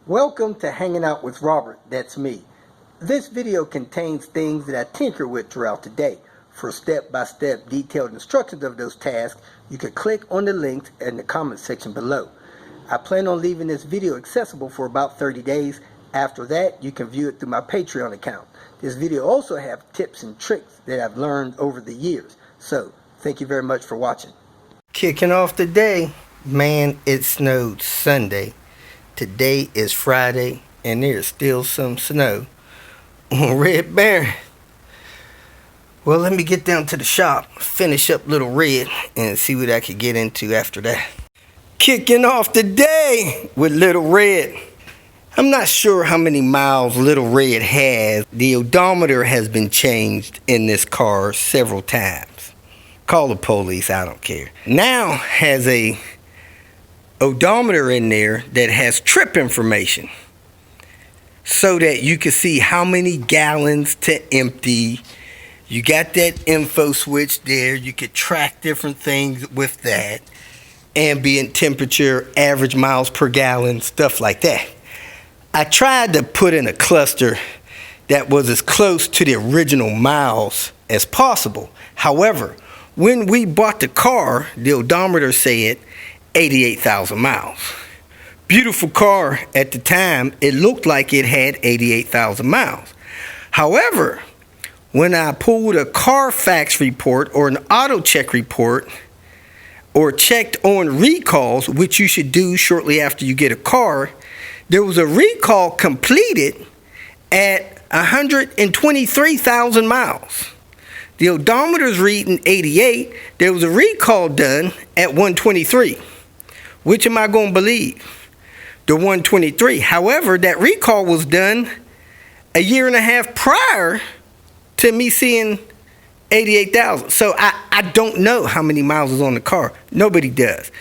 Welcome to Hanging Out with Robert, that's me. This video contains things that I tinker with throughout the day. For step-by-step detailed instructions of those tasks, you can click on the links in the comment section below. I plan on leaving this video accessible for about 30 days. After that, you can view it through my Patreon account. This video also has tips and tricks that I've learned over the years. So, thank you very much for watching. Kicking off the day, man, it snowed Sunday. Today is Friday, and there's still some snow on Red Baron. Well, let me get down to the shop, finish up Lil Red, and see what I can get into after that. Kicking off the day with Lil Red. I'm not sure how many miles Lil Red has. The odometer has been changed in this car several times. Call the police, I don't care. Now has a odometer in there that has trip information so that you can see how many gallons to empty. You got that info switch there. You could track different things with that. Ambient temperature, average miles per gallon, stuff like that. I tried to put in a cluster that was as close to the original miles as possible. However, when we bought the car, the odometer said 88,000 miles. Beautiful car at the time. It looked like it had 88,000 miles. However, when I pulled a Carfax report or an auto check report or checked on recalls, which you should do shortly after you get a car, there was a recall completed at 123,000 miles. The odometer's reading 88. There was a recall done at 123. Which am I going to believe? The 123. However, that recall was done a year and a half prior to me seeing 88,000. So I don't know how many miles is on the car. Nobody does.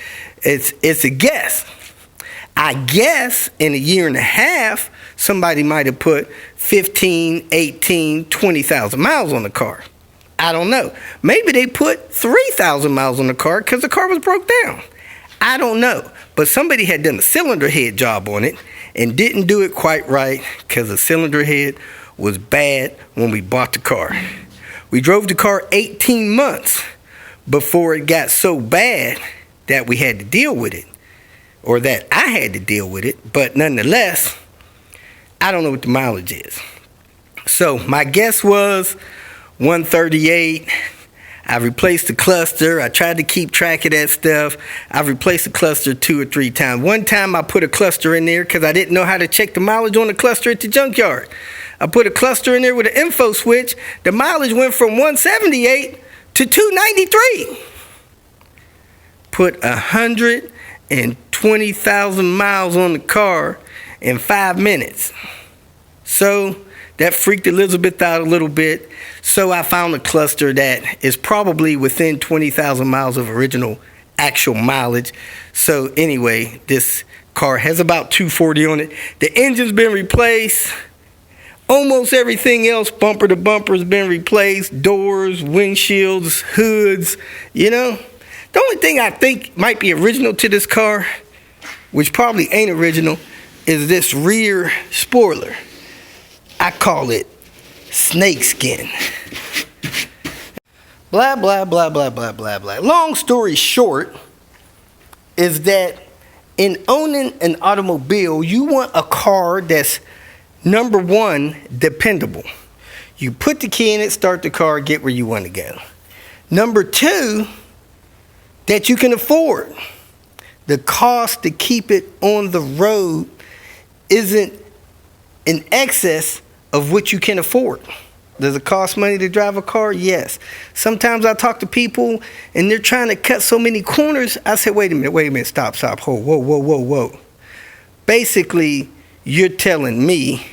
It's a guess. I guess in a year and a half, somebody might have put 15, 18, 20,000 miles on the car. I don't know. Maybe they put 3,000 miles on the car because the car was broke down. I don't know, but somebody had done a cylinder head job on it and didn't do it quite right because the cylinder head was bad when we bought the car. We drove the car 18 months before it got so bad that we had to deal with it, or that I had to deal with it, but nonetheless, I don't know what the mileage is. So my guess was 138. I replaced the cluster. I tried to keep track of that stuff. I've replaced the cluster 2 or 3 times. One time I put a cluster in there because I didn't know how to check the mileage on the cluster at the junkyard. I put a cluster in there with an info switch. The mileage went from 178 to 293. Put 120,000 miles on the car in 5 minutes. So that freaked Elizabeth out a little bit. So I found a cluster that is probably within 20,000 miles of original actual mileage. So anyway, this car has about 240 on it. The engine's been replaced. Almost everything else, bumper to bumper, has been replaced. Doors, windshields, hoods, you know. The only thing I think might be original to this car, which probably ain't original, is this rear spoiler. I call it snakeskin. Blah, blah, blah, blah, blah, blah, blah. Long story short is that in owning an automobile, you want a car that's, number one, dependable. You put the key in it, start the car, get where you want to go. Number two, that you can afford. The cost to keep it on the road isn't in excess of what you can afford. Does it cost money to drive a car? Yes. Sometimes I talk to people and they're trying to cut so many corners. I say, wait a minute, stop, hold, whoa. Basically, you're telling me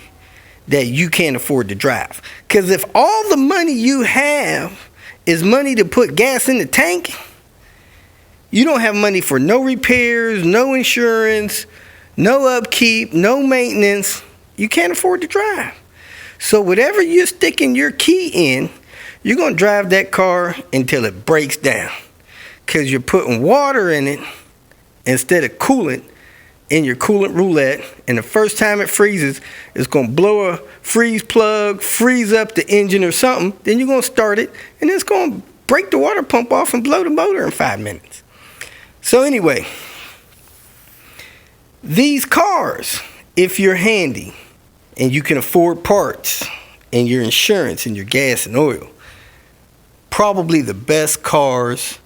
that you can't afford to drive. Because if all the money you have is money to put gas in the tank, you don't have money for no repairs, no insurance, no upkeep, no maintenance. You can't afford to drive. So whatever you're sticking your key in, you're going to drive that car until it breaks down. Because you're putting water in it instead of coolant in your coolant roulette, and the first time it freezes, it's going to blow a freeze plug, freeze up the engine or something. Then you're going to start it, and it's going to break the water pump off and blow the motor in 5 minutes. So anyway, these cars, if you're handy and you can afford parts and your insurance and your gas and oil, probably the best cars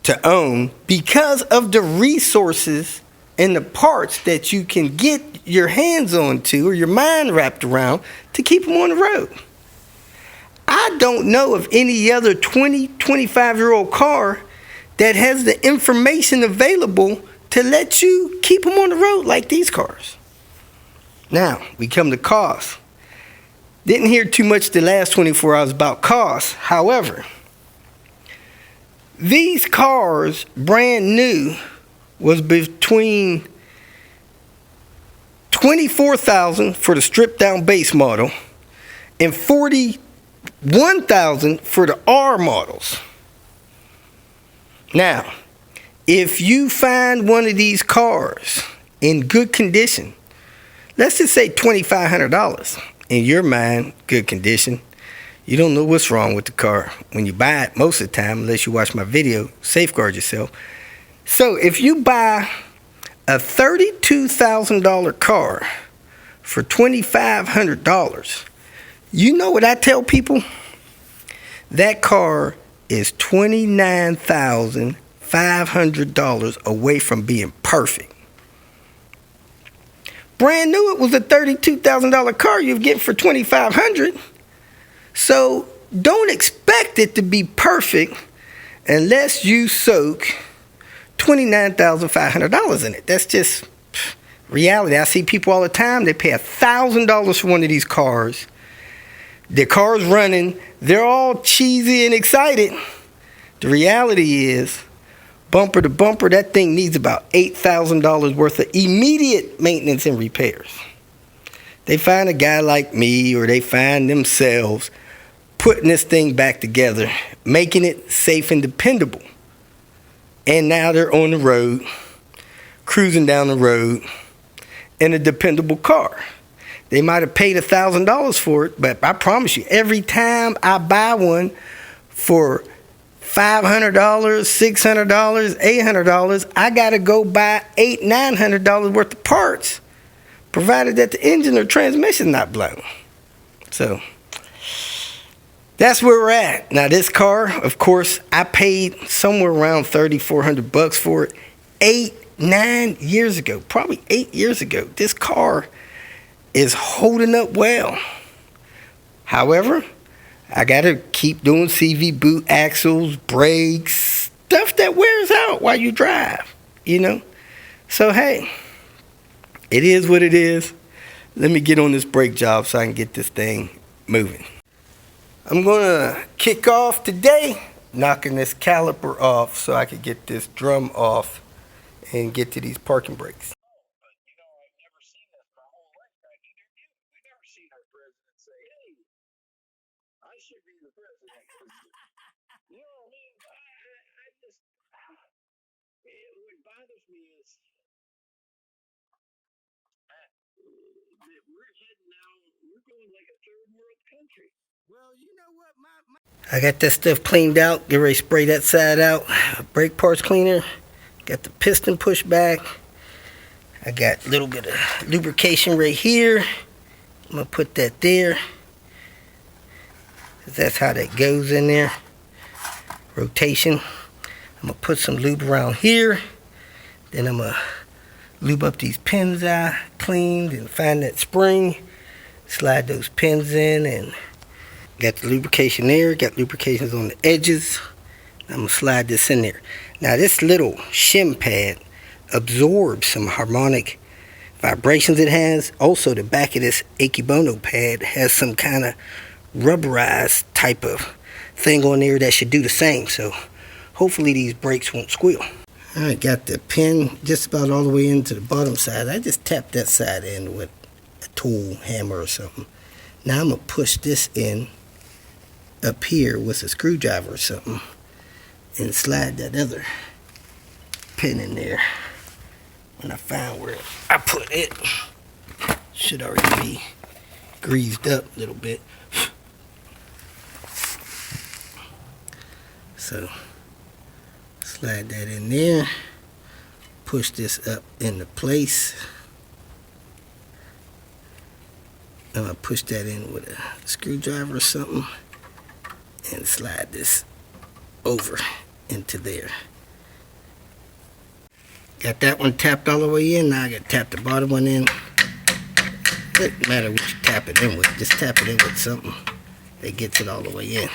to own because of the resources and the parts that you can get your hands on to or your mind wrapped around to keep them on the road. I don't know of any other 20, 25-year-old car that has the information available to let you keep them on the road like these cars. Now, we come to cost. Didn't hear too much the last 24 hours about cost. However, these cars, brand new, was between $24,000 for the stripped down base model and $41,000 for the R models. Now, if you find one of these cars in good condition, let's just say $2,500, in your mind, good condition, you don't know what's wrong with the car when you buy it most of the time, unless you watch my video, safeguard yourself. So if you buy a $32,000 car for $2,500, you know what I tell people? That car is $29,500 away from being perfect. Brand new, it was a $32,000 car you get for $2,500. So don't expect it to be perfect unless you soak $29,500 in it. That's just reality. I see people all the time, they pay $1,000 for one of these cars. Their car's running, they're all cheesy and excited. The reality is, bumper to bumper, that thing needs about $8,000 worth of immediate maintenance and repairs. They find a guy like me, or they find themselves putting this thing back together, making it safe and dependable. And now they're on the road, cruising down the road in a dependable car. They might have paid $1,000 for it, but I promise you, every time I buy one for $500, $600, $800, I gotta go buy $800, $900 worth of parts, provided that the engine or transmission not blown. So that's where we're at. Now this car, of course, I paid somewhere around $3,400 for it 8-9 years ago, probably 8 years ago. This car is holding up well. However, I gotta keep doing CV boot, axles, brakes, stuff that wears out while you drive, you know? So hey, it is what it is. Let me get on this brake job so I can get this thing moving. I'm gonna kick off today, knocking this caliper off so I can get this drum off and get to these parking brakes. I should be the president. You know what I mean? I just, what bothers me is that we're heading now, we're going like a third world country. Well, you know what, I got that stuff cleaned out, get ready to spray that side out. Brake parts cleaner, got the piston pushed back. I got a little bit of lubrication right here. I'm gonna put that there. That's how that goes in there. Rotation. I'm gonna put some lube around here. Then I'm gonna lube up these pins I cleaned and find that spring. Slide those pins in and got the lubrication there. Got lubrications on the edges. I'm gonna slide this in there. Now this little shim pad absorbs some harmonic vibrations it has. Also the back of this Akibono pad has some kind of rubberized type of thing on there that should do the same, so hopefully these brakes won't squeal. I got the pin just about all the way into the bottom side. I just tapped that side in with a tool, hammer or something. Now I'm gonna push this in up here with a screwdriver or something and slide that other pin in there when I find where I put it. Should already be greased up a little bit. So slide that in there, push this up into place. I'm gonna push that in with a screwdriver or something and slide this over into there. Got that one tapped all the way in. Now I gotta tap the bottom one in. Doesn't matter what you tap it in with, just tap it in with something that gets it all the way in.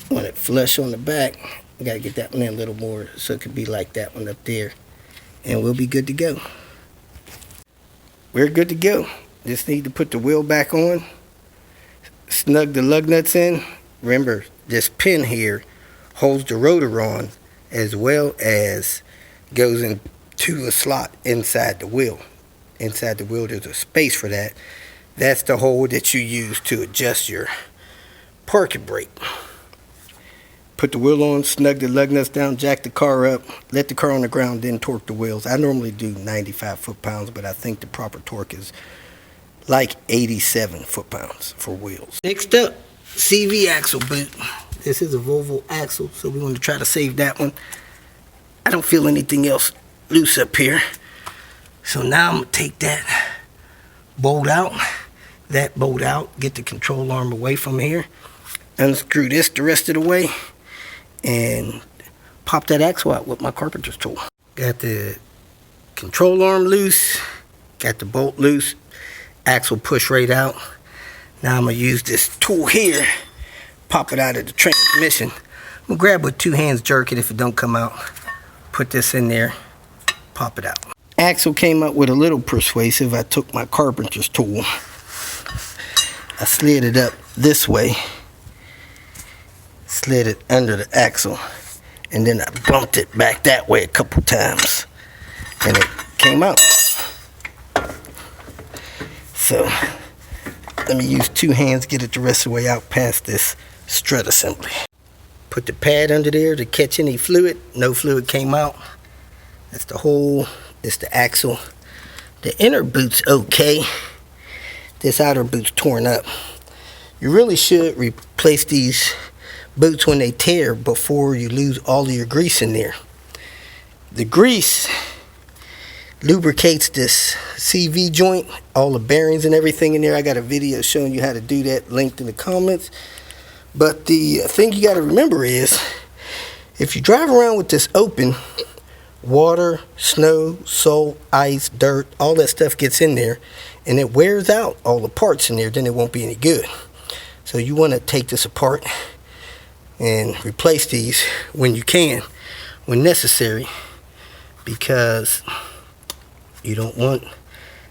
Want it flush on the back, you gotta get that one in a little more so it could be like that one up there, and we'll be good to go. We're good to go. Just need to put the wheel back on, snug the lug nuts in. Remember, this pin here holds the rotor on as well as goes into a slot inside the wheel. Inside the wheel there's a space for that. That's the hole that you use to adjust your parking brake. Put the wheel on, snug the lug nuts down, jack the car up, let the car on the ground, then torque the wheels. I normally do 95 foot-pounds, but I think the proper torque is like 87 foot-pounds for wheels. Next up, CV axle boot. This is a Volvo axle, so we want to try to save that one. I don't feel anything else loose up here. So now I'm going to take that bolt out, get the control arm away from here, unscrew this the rest of the way, and pop that axle out with my carpenter's tool. Got the control arm loose, got the bolt loose, axle push right out. Now I'm gonna use this tool here, pop it out of the transmission. I'm gonna grab with two hands, jerk it if it don't come out. Put this in there, pop it out. Axle came out with a little persuasive. I took my carpenter's tool, I slid it up this way, slid it under the axle, and then I bumped it back that way a couple times, and it came out. So let me use two hands, get it the rest of the way out past this strut assembly. Put the pad under there to catch any fluid. No fluid came out. That's the hole. It's the axle. The inner boot's okay. This outer boot's torn up. You really should replace these boots when they tear before you lose all of your grease in there. The grease lubricates this CV joint, all the bearings and everything in there. I got a video showing you how to do that, linked in the comments. But the thing you got to remember is, if you drive around with this open, water, snow, salt, ice, dirt, all that stuff gets in there, and it wears out all the parts in there, then it won't be any good. So you want to take this apart and replace these when you can, when necessary, because you don't want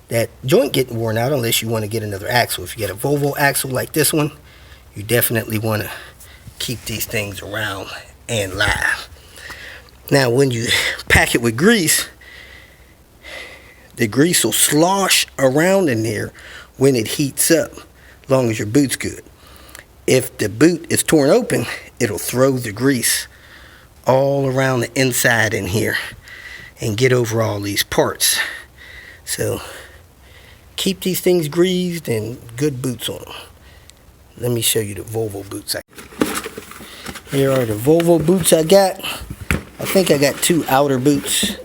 that joint getting worn out unless you want to get another axle. If you get a Volvo axle like this one, you definitely want to keep these things around and live. Now when you pack it with grease, the grease will slosh around in there when it heats up, as long as your boot's good. If the boot is torn open, it'll throw the grease all around the inside in here and get over all these parts. So keep these things greased and good boots on them. Let me show you the Volvo boots. Here are the Volvo boots I got. I think I got two outer boots.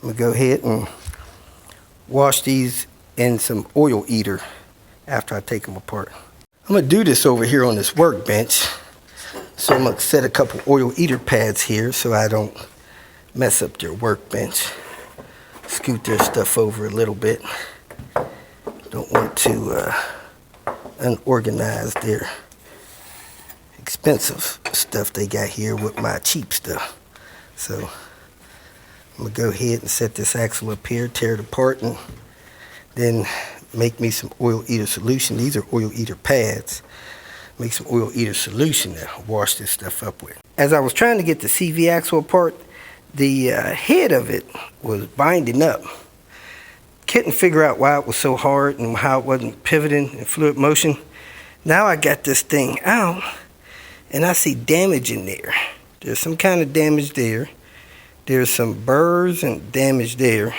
I'm gonna go ahead and wash these in some oil eater after I take them apart. I'm gonna do this over here on this workbench. So I'm gonna set a couple oil eater pads here so I don't mess up their workbench. Scoot their stuff over a little bit. Don't want to unorganize their expensive stuff they got here with my cheap stuff. So I'm gonna go ahead and set this axle up here, tear it apart, and then make me some oil eater solution. These are oil eater pads. Make some oil eater solution to wash this stuff up with. As I was trying to get the CV axle apart, the head of it was binding up. Couldn't figure out why it was so hard and how it wasn't pivoting in fluid motion. Now I got this thing out and I see damage in there. There's some kind of damage there. There's some burrs and damage there.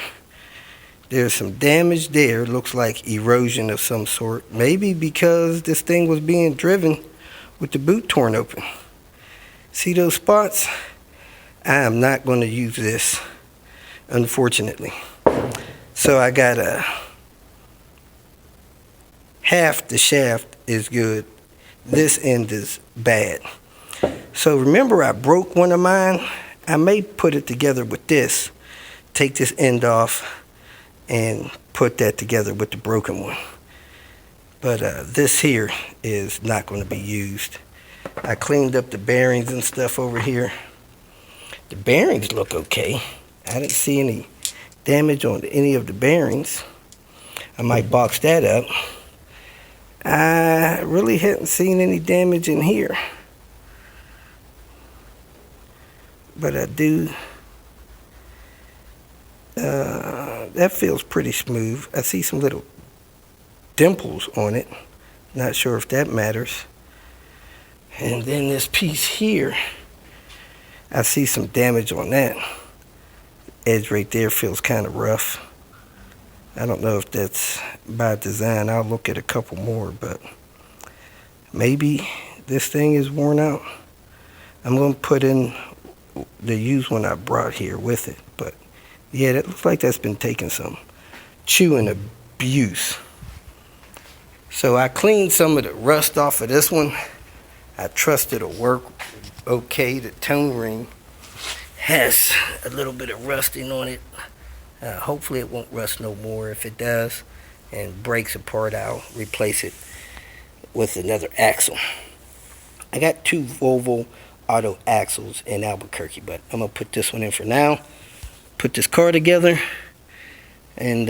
There's some damage there. Looks like erosion of some sort. Maybe because this thing was being driven with the boot torn open. See those spots? I am not going to use this, unfortunately. So I got half the shaft is good. This end is bad. So remember I broke one of mine? I may put it together with this. Take this end off and put that together with the broken one. But this here is not going to be used. I cleaned up the bearings and stuff over here. The bearings look okay. I didn't see any damage on any of the bearings. I might box that up. I really hadn't seen any damage in here. But I do. That feels pretty smooth. I see some little dimples on it. Not sure if that matters. And then this piece here, I see some damage on that. Edge right there feels kind of rough. I don't know if that's by design. I'll look at a couple more, but maybe this thing is worn out. I'm going to put in the used one I brought here with it, but yeah, that looks like that's been taking some chewing abuse. So I cleaned some of the rust off of this one. I trust it'll work okay. The tone ring has a little bit of rusting on it. Hopefully it won't rust no more. If it does and breaks apart, I'll replace it with another axle. I got 2 Volvo auto axles in Albuquerque, but I'm gonna put this one in for now. Put this car together and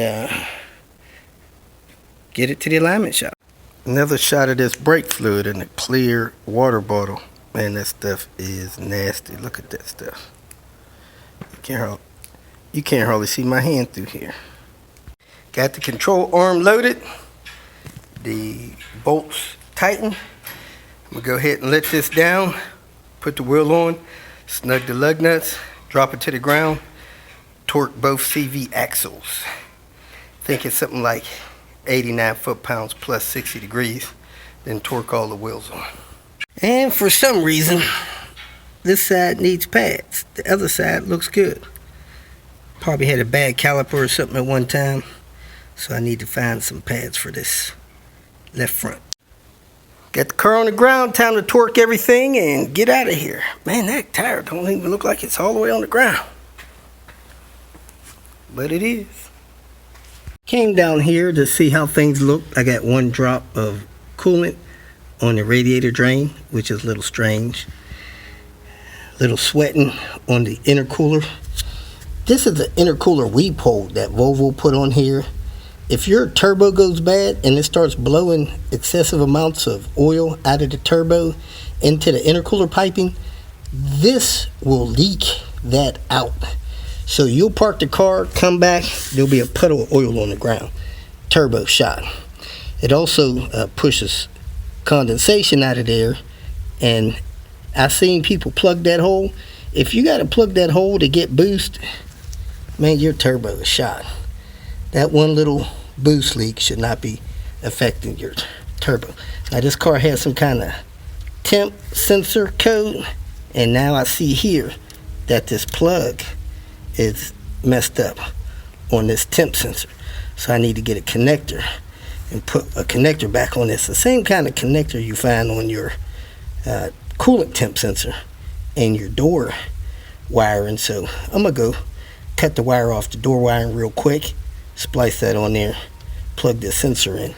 get it to the alignment shop. Another shot of this brake fluid in a clear water bottle. Man, that stuff is nasty. Look at that stuff. You can't hardly see my hand through here. Got the control arm loaded. The bolts tightened. I'm gonna go ahead and let this down. Put the wheel on. Snug the lug nuts. Drop it to the ground. Torque both CV axles. I think it's something like 89 foot-pounds plus 60 degrees. Then torque all the wheels on. And for some reason, this side needs pads. The other side looks good. Probably had a bad caliper or something at one time. So I need to find some pads for this left front. Got the car on the ground. Time to torque everything and get out of here. Man, that tire don't even look like it's all the way on the ground. But it is. Came down here to see how things look. I got 1 drop of coolant on the radiator drain, which is a little strange. Little sweating on the intercooler. This is the intercooler weep hole that Volvo put on here. If your turbo goes bad and it starts blowing excessive amounts of oil out of the turbo into the intercooler piping, this will leak that out. So you'll park the car, come back, there'll be a puddle of oil on the ground. Turbo shot. It also pushes condensation out of there, and I've seen people plug that hole. If you got to plug that hole to get boost, man, your turbo is shot. That one little boost leak should not be affecting your turbo. Now this car has some kind of temp sensor code, and now I see here that this plug is messed up on this temp sensor. So I need to get a connector and put a connector back on this. The same kind of connector you find on your coolant temp sensor and your door wiring. So I'm gonna go cut the wire off the door wiring real quick, splice that on there, plug the sensor in.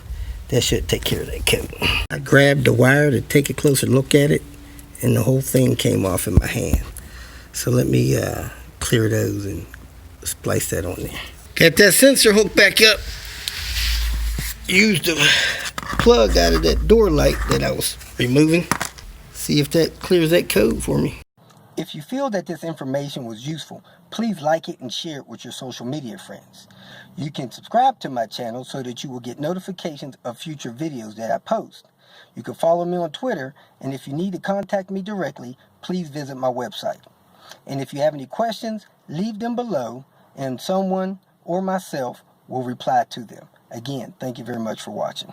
That should take care of that code. I grabbed the wire to take a closer look at it, and the whole thing came off in my hand. So let me clear those and splice that on there. Got that sensor hooked back up. Used the plug out of that door light that I was removing. See if that clears that code for me. If you feel that this information was useful, please like it and share it with your social media friends. You can subscribe to my channel so that you will get notifications of future videos that I post. You can follow me on Twitter, and if you need to contact me directly, please visit my website. And if you have any questions, leave them below, and someone or myself will reply to them. Again, thank you very much for watching.